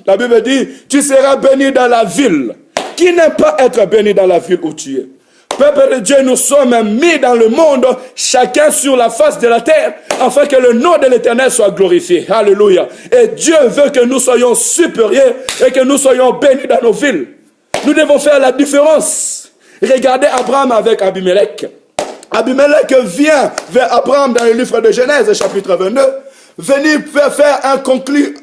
La Bible dit, tu seras béni dans la ville. Qui n'aime pas être béni dans la ville où tu es? Peuple de Dieu, nous sommes mis dans le monde, chacun sur la face de la terre, afin que le nom de l'Éternel soit glorifié. Alléluia. Et Dieu veut que nous soyons supérieurs et que nous soyons bénis dans nos villes. Nous devons faire la différence. Regardez Abraham avec Abimelech. Abimelech vient vers Abraham dans le livre de Genèse, chapitre 22, venir faire un conclu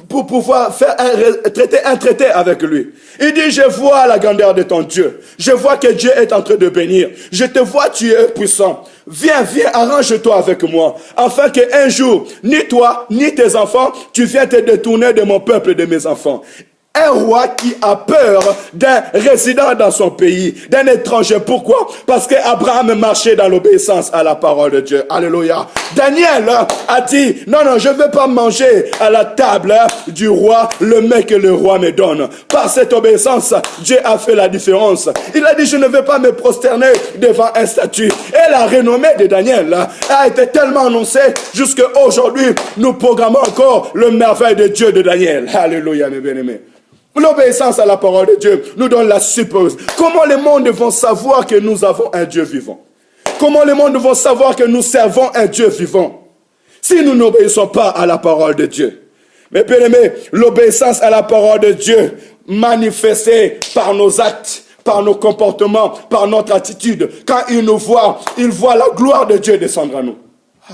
pour pouvoir faire un traité avec lui. Il dit, je vois la grandeur de ton Dieu. Je vois que Dieu est en train de bénir. Je te vois, tu es puissant. Viens, arrange-toi avec moi, afin qu'un jour, ni toi, ni tes enfants, tu viennes te détourner de mon peuple et de mes enfants. Un roi qui a peur d'un résident dans son pays, d'un étranger. Pourquoi? Parce qu'Abraham marchait dans l'obéissance à la parole de Dieu. Alléluia. Daniel a dit, non, je ne veux pas manger à la table du roi le mec que le roi me donne. Par cette obéissance, Dieu a fait la différence. Il a dit, je ne veux pas me prosterner devant un statut. Et la renommée de Daniel a été tellement annoncée jusqu'à aujourd'hui. Nous programmons encore le merveille de Dieu de Daniel. Alléluia, mes bien-aimés. L'obéissance à la parole de Dieu nous donne la suppose. Comment les mondes vont savoir que nous avons un Dieu vivant? Comment les mondes vont savoir que nous servons un Dieu vivant si nous n'obéissons pas à la parole de Dieu? Mais bien aimé, l'obéissance à la parole de Dieu manifestée par nos actes, par nos comportements, par notre attitude. Quand il nous voit, il voit la gloire de Dieu descendre à nous.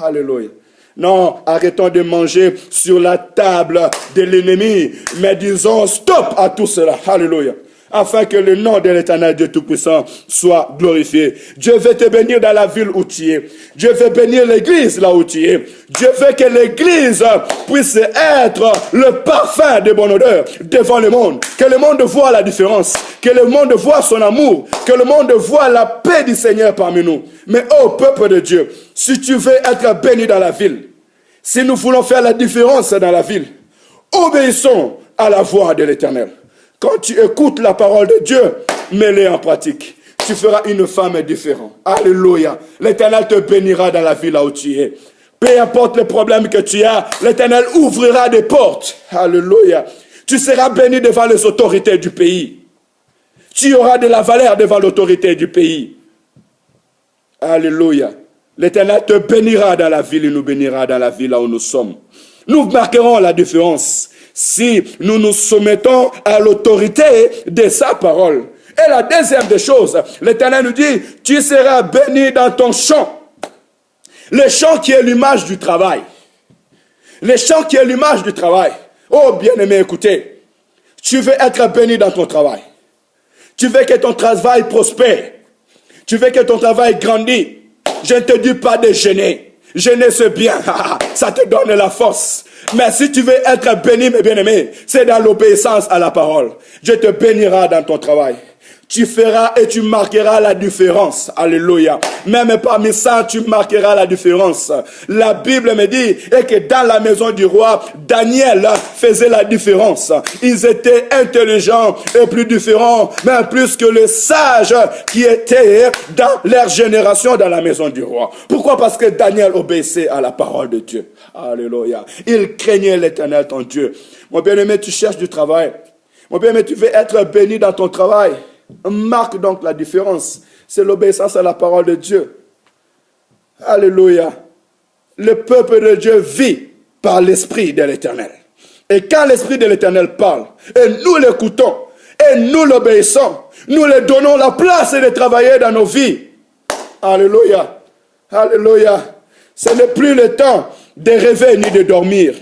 Alléluia. Non, arrêtons de manger sur la table de l'ennemi, mais disons stop à tout cela. Alléluia. Afin que le nom de l'Éternel Dieu Tout-Puissant soit glorifié. Dieu veut te bénir dans la ville où tu es. Dieu veut bénir l'église là où tu es. Dieu veut que l'église puisse être le parfum de bonne odeur devant le monde. Que le monde voit la différence. Que le monde voit son amour. Que le monde voit la paix du Seigneur parmi nous. Mais ô peuple de Dieu, si tu veux être béni dans la ville, si nous voulons faire la différence dans la ville, obéissons à la voix de l'Éternel. Quand tu écoutes la parole de Dieu, mets-les en pratique. Tu feras une femme différente. Alléluia. L'Éternel te bénira dans la ville là où tu es. Peu importe le problème que tu as, l'Éternel ouvrira des portes. Alléluia. Tu seras béni devant les autorités du pays. Tu auras de la valeur devant l'autorité du pays. Alléluia. L'Éternel te bénira dans la ville et nous bénira dans la ville là où nous sommes. Nous marquerons la différence si nous nous soumettons à l'autorité de sa parole. Et la deuxième des choses, l'Éternel nous dit, tu seras béni dans ton champ. Le champ qui est l'image du travail. Le champ qui est l'image du travail. Oh bien-aimé, écoutez, tu veux être béni dans ton travail. Tu veux que ton travail prospère. Tu veux que ton travail grandisse. Je ne te dis pas de jeûner. Jeûner c'est bien, ça te donne la force. Mais si tu veux être béni, mes bien-aimés, c'est dans l'obéissance à la parole. Dieu te bénira dans ton travail. Tu feras et tu marqueras la différence. Alléluia. Même parmi ça, tu marqueras la différence. La Bible me dit que dans la maison du roi, Daniel faisait la différence. Ils étaient intelligents et plus différents, même plus que les sages qui étaient dans leur génération dans la maison du roi. Pourquoi? Parce que Daniel obéissait à la parole de Dieu. Alléluia. Il craignait l'Éternel, ton Dieu. Mon bien-aimé, tu cherches du travail. Mon bien-aimé, tu veux être béni dans ton travail. Marque donc la différence. C'est l'obéissance à la parole de Dieu. Alléluia. Le peuple de Dieu vit par l'Esprit de l'Éternel. Et quand l'Esprit de l'Éternel parle, et nous l'écoutons, et nous l'obéissons, nous lui donnons la place de travailler dans nos vies. Alléluia. Alléluia. Ce n'est plus le temps de rêver ni de dormir.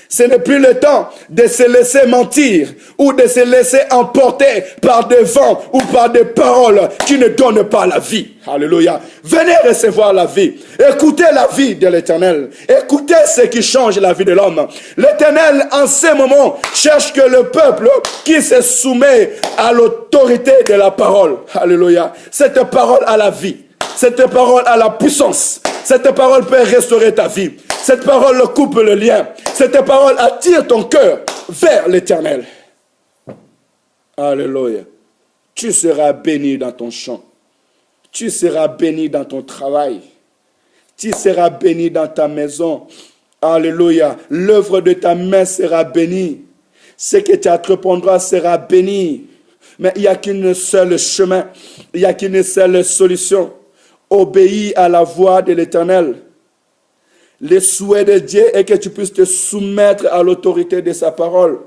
Ce n'est plus le temps de se laisser mentir ou de se laisser emporter par des vents ou par des paroles qui ne donnent pas la vie. Alléluia. Venez recevoir la vie. Écoutez la vie de l'Éternel. Écoutez ce qui change la vie de l'homme. L'Éternel, en ce moment, cherche que le peuple qui se soumet à l'autorité de la parole. Alléluia. Cette parole a la vie. Cette parole a la puissance. Cette parole peut restaurer ta vie. Cette parole coupe le lien. Cette parole attire ton cœur vers l'Éternel. Alléluia. Tu seras béni dans ton champ. Tu seras béni dans ton travail. Tu seras béni dans ta maison. Alléluia. L'œuvre de ta main sera bénie. Ce que tu entreprendras sera béni. Mais il n'y a qu'une seule chemin, il n'y a qu'une seule solution. Obéis à la voix de l'Éternel. Le souhait de Dieu est que tu puisses te soumettre à l'autorité de sa parole.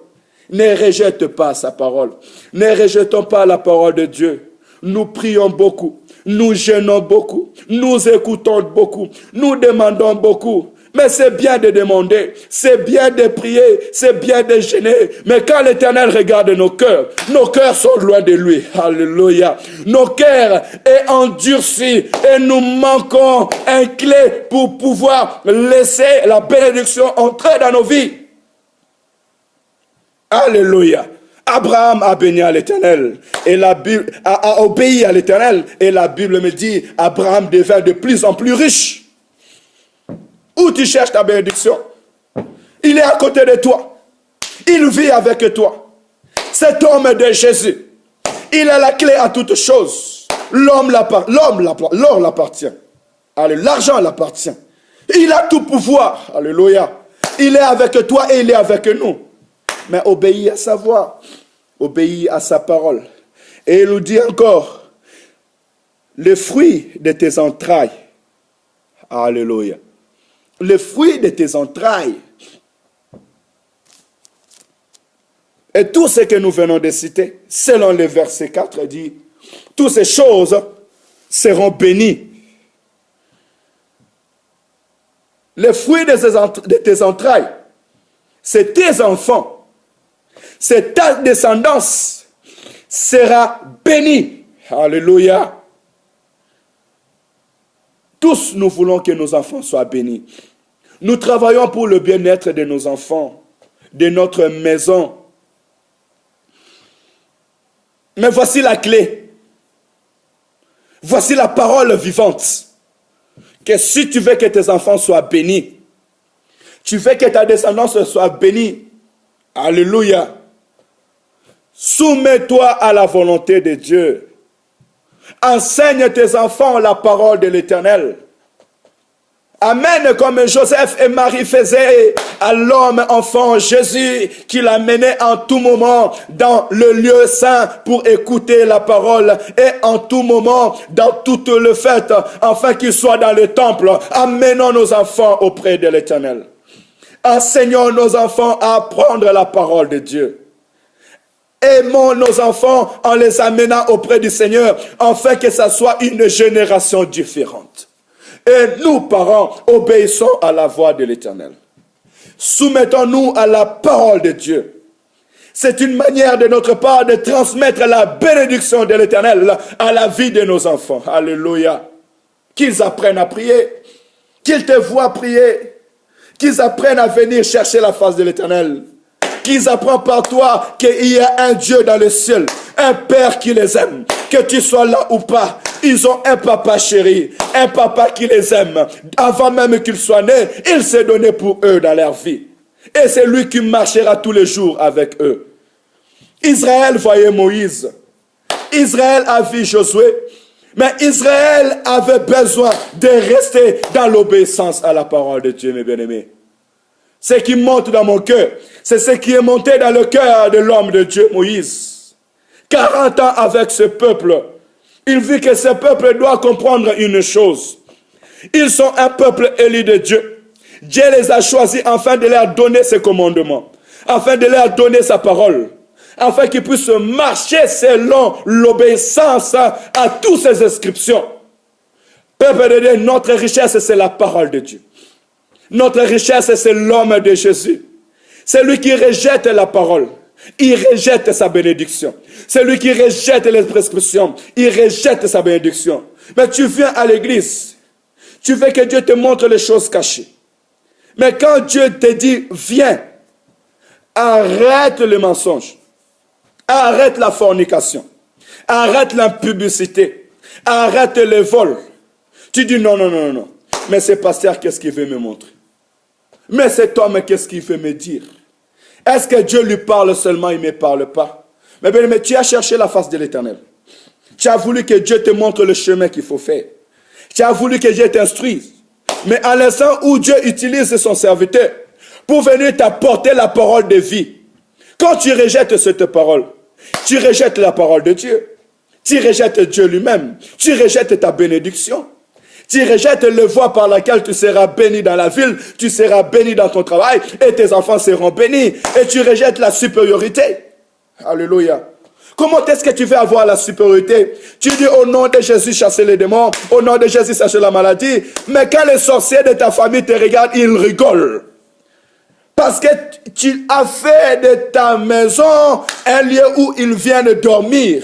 Ne rejette pas sa parole. Ne rejetons pas la parole de Dieu. Nous prions beaucoup. Nous jeûnons beaucoup. Nous écoutons beaucoup. Nous demandons beaucoup. Mais c'est bien de demander, c'est bien de prier, c'est bien de jeûner. Mais quand l'Éternel regarde nos cœurs sont loin de lui. Alléluia. Nos cœurs sont endurcis et nous manquons un clé pour pouvoir laisser la bénédiction entrer dans nos vies. Alléluia. Abraham a béni à l'Éternel et la Bible a obéi à l'Éternel et la Bible me dit Abraham devint de plus en plus riche. Où tu cherches ta bénédiction? Il est à côté de toi. Il vit avec toi. Cet homme de Jésus, il a la clé à toutes choses. L'or l'appartient. L'argent l'appartient. Il a tout pouvoir. Alléluia. Il est avec toi et il est avec nous. Mais obéis à sa voix. Obéis à sa parole. Et il nous dit encore, le fruit de tes entrailles. Alléluia. Le fruit de tes entrailles. Et tout ce que nous venons de citer, selon le verset 4, dit, toutes ces choses seront bénies. Le fruit de tes entrailles, c'est tes enfants, c'est ta descendance sera bénie. Alléluia. Tous, nous voulons que nos enfants soient bénis. Nous travaillons pour le bien-être de nos enfants, de notre maison. Mais voici la clé. Voici la parole vivante. Que si tu veux que tes enfants soient bénis, tu veux que ta descendance soit bénie, alléluia, soumets-toi à la volonté de Dieu. Enseigne tes enfants la parole de l'Éternel. Amen, comme Joseph et Marie faisaient à l'homme enfant Jésus, qui l'amenait en tout moment dans le lieu saint pour écouter la parole et en tout moment dans toute le fête, afin qu'il soit dans le temple. Amenons nos enfants auprès de l'Éternel. Enseignons nos enfants à apprendre la parole de Dieu. Aimons nos enfants en les amenant auprès du Seigneur, afin que ça soit une génération différente. Et nous, parents, obéissons à la voix de l'Éternel. Soumettons-nous à la parole de Dieu. C'est une manière de notre part de transmettre la bénédiction de l'Éternel à la vie de nos enfants. Alléluia. Qu'ils apprennent à prier, qu'ils te voient prier, qu'ils apprennent à venir chercher la face de l'Éternel. Qu'ils apprennent par toi qu'il y a un Dieu dans le ciel, un Père qui les aime, que tu sois là ou pas. Ils ont un papa chéri, un papa qui les aime. Avant même qu'ils soient nés, il s'est donné pour eux dans leur vie. Et c'est lui qui marchera tous les jours avec eux. Israël voyait Moïse. Israël a vu Josué. Mais Israël avait besoin de rester dans l'obéissance à la parole de Dieu, mes bien-aimés. Ce qui monte dans mon cœur, c'est ce qui est monté dans le cœur de l'homme de Dieu, Moïse. 40 ans avec ce peuple, il vit que ce peuple doit comprendre une chose. Ils sont un peuple élu de Dieu. Dieu les a choisis afin de leur donner ses commandements, afin de leur donner sa parole, afin qu'ils puissent marcher selon l'obéissance à toutes ces inscriptions. Peuple de Dieu, notre richesse, c'est la parole de Dieu. Notre richesse, c'est l'homme de Jésus. C'est lui qui rejette la parole. Il rejette sa bénédiction. C'est lui qui rejette les prescriptions. Il rejette sa bénédiction. Mais tu viens à l'église. Tu veux que Dieu te montre les choses cachées. Mais quand Dieu te dit, viens, arrête le mensonge. Arrête la fornication. Arrête l'impudicité. Arrête le vol. Tu dis non, non, non, non. Mais ce pasteur, qu'est-ce qu'il veut me montrer? Mais cet homme, qu'est-ce qu'il veut me dire? Est-ce que Dieu lui parle seulement, il ne me parle pas? Mais bien, tu as cherché la face de l'Éternel. Tu as voulu que Dieu te montre le chemin qu'il faut faire. Tu as voulu que Dieu t'instruise. Mais à l'instant où Dieu utilise son serviteur pour venir t'apporter la parole de vie, Quand tu rejettes cette parole, tu rejettes la parole de Dieu. Tu rejettes Dieu lui-même. Tu rejettes ta bénédiction. Tu rejettes le voie par laquelle tu seras béni dans la ville, tu seras béni dans ton travail et tes enfants seront bénis. Et tu rejettes la supériorité. Alléluia. Comment est-ce que tu veux avoir la supériorité? Tu dis au nom de Jésus chasser les démons, au nom de Jésus chasser la maladie. Mais quand les sorciers de ta famille te regardent, ils rigolent. Parce que tu as fait de ta maison un lieu où ils viennent dormir.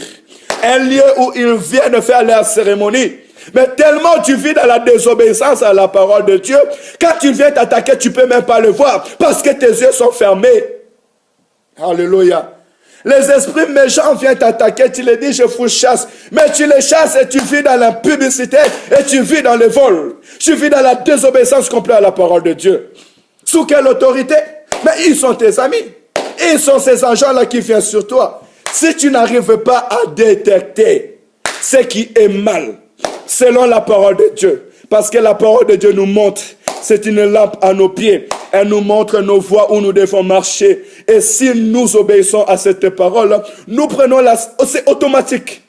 Un lieu où ils viennent faire leur cérémonie. Mais tellement tu vis dans la désobéissance à la parole de Dieu, quand tu viens t'attaquer, tu ne peux même pas le voir parce que tes yeux sont fermés. Alléluia. Les esprits méchants viennent t'attaquer, tu les dis je vous chasse. Mais tu les chasses et tu vis dans la publicité et tu vis dans le vol. Tu vis dans la désobéissance complète à la parole de Dieu. Sous quelle autorité? Mais ils sont tes amis. Ils sont ces agents-là qui viennent sur toi. Si tu n'arrives pas à détecter ce qui est mal, selon la parole de Dieu, parce que la parole de Dieu nous montre, c'est une lampe à nos pieds, elle nous montre nos voies où nous devons marcher, et si nous obéissons à cette parole, nous prenons c'est automatique.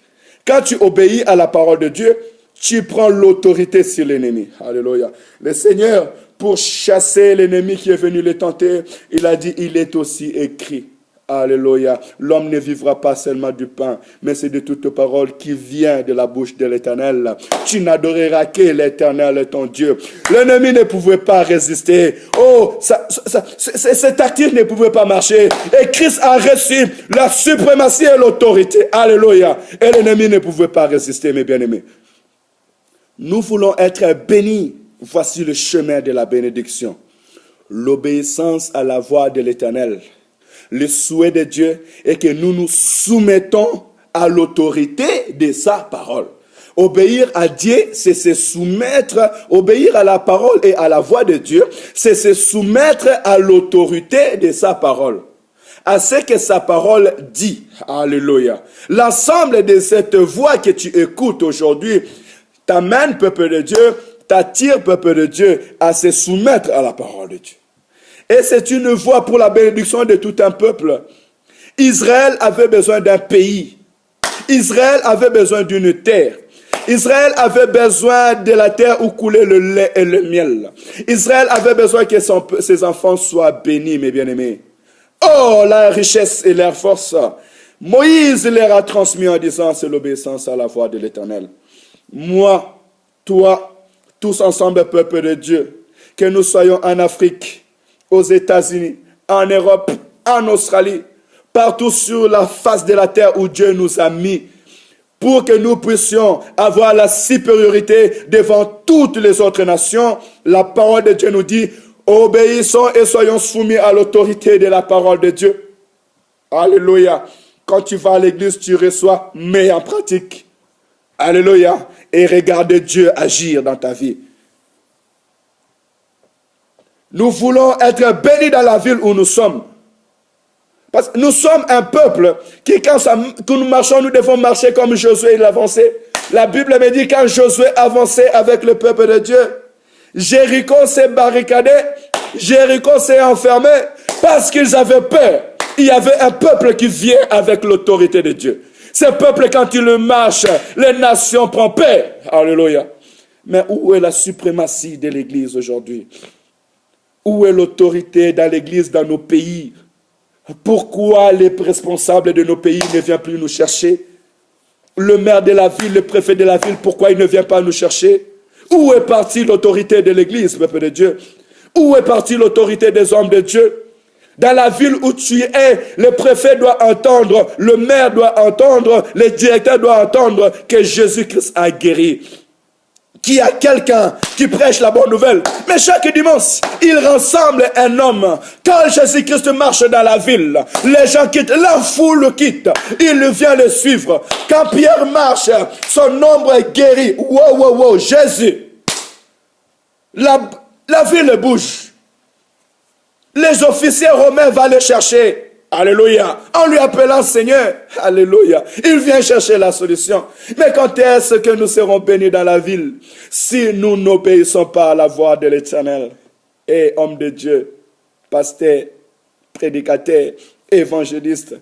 Quand tu obéis à la parole de Dieu, tu prends l'autorité sur l'ennemi. Alléluia. Le Seigneur, pour chasser l'ennemi qui est venu le tenter, il a dit, il est aussi écrit. Alléluia. L'homme ne vivra pas seulement du pain, mais c'est de toute parole qui vient de la bouche de l'Éternel. Tu n'adoreras que l'Éternel, ton Dieu. L'ennemi ne pouvait pas résister. Oh, cette tactique ne pouvait pas marcher. Et Christ a reçu la suprématie et l'autorité. Alléluia. Et l'ennemi ne pouvait pas résister, mes bien-aimés. Nous voulons être bénis. Voici le chemin de la bénédiction. L'obéissance à la voix de l'Éternel. Le souhait de Dieu est que nous nous soumettons à l'autorité de sa parole. Obéir à Dieu, c'est se soumettre, obéir à la parole et à la voix de Dieu, c'est se soumettre à l'autorité de sa parole. À ce que sa parole dit. Alléluia. L'ensemble de cette voix que tu écoutes aujourd'hui t'amène, peuple de Dieu, t'attire, peuple de Dieu, à se soumettre à la parole de Dieu. Et c'est une voie pour la bénédiction de tout un peuple. Israël avait besoin d'un pays. Israël avait besoin d'une terre. Israël avait besoin de la terre où coulait le lait et le miel. Israël avait besoin que ses enfants soient bénis, mes bien-aimés. Oh, la richesse et leur force. Moïse leur a transmis en disant, c'est l'obéissance à la voix de l'Éternel. Moi, toi, tous ensemble, peuple de Dieu, que nous soyons en Afrique, aux États-Unis, en Europe, en Australie, partout sur la face de la terre où Dieu nous a mis, pour que nous puissions avoir la supériorité devant toutes les autres nations. La parole de Dieu nous dit, obéissons et soyons soumis à l'autorité de la parole de Dieu. Alléluia. Quand tu vas à l'église, tu reçois, mets en pratique. Alléluia. Et regarde Dieu agir dans ta vie. Nous voulons être bénis dans la ville où nous sommes. Parce que nous sommes un peuple qui, quand nous marchons, nous devons marcher comme Josué l'avançait. La Bible me dit, quand Josué avançait avec le peuple de Dieu, Jéricho s'est barricadé, Jéricho s'est enfermé, parce qu'ils avaient peur. Il y avait un peuple qui vient avec l'autorité de Dieu. Ce peuple, quand il marche, les nations prennent peur. Alléluia. Mais où est la suprématie de l'Église aujourd'hui? Où est l'autorité dans l'Église, dans nos pays? Pourquoi les responsables de nos pays ne viennent plus nous chercher? Le maire de la ville, le préfet de la ville, pourquoi il ne vient pas nous chercher? Où est partie l'autorité de l'Église, peuple de Dieu? Où est partie l'autorité des hommes de Dieu? Dans la ville où tu es, le préfet doit entendre, le maire doit entendre, le directeur doit entendre que Jésus-Christ a guéri. Qu'il y a quelqu'un qui prêche la bonne nouvelle. Mais chaque dimanche, il rassemble un homme. Quand Jésus-Christ marche dans la ville, les gens quittent, la foule quitte. Il vient le suivre. Quand Pierre marche, son ombre est guéri. Wow, wow, wow, Jésus. La ville bouge. Les officiers romains vont le chercher. Alléluia. En lui appelant Seigneur. Alléluia. Il vient chercher la solution. Mais quand est-ce que nous serons bénis dans la ville si nous n'obéissons pas à la voix de l'Éternel? Et homme de Dieu, pasteur, prédicateur, évangéliste.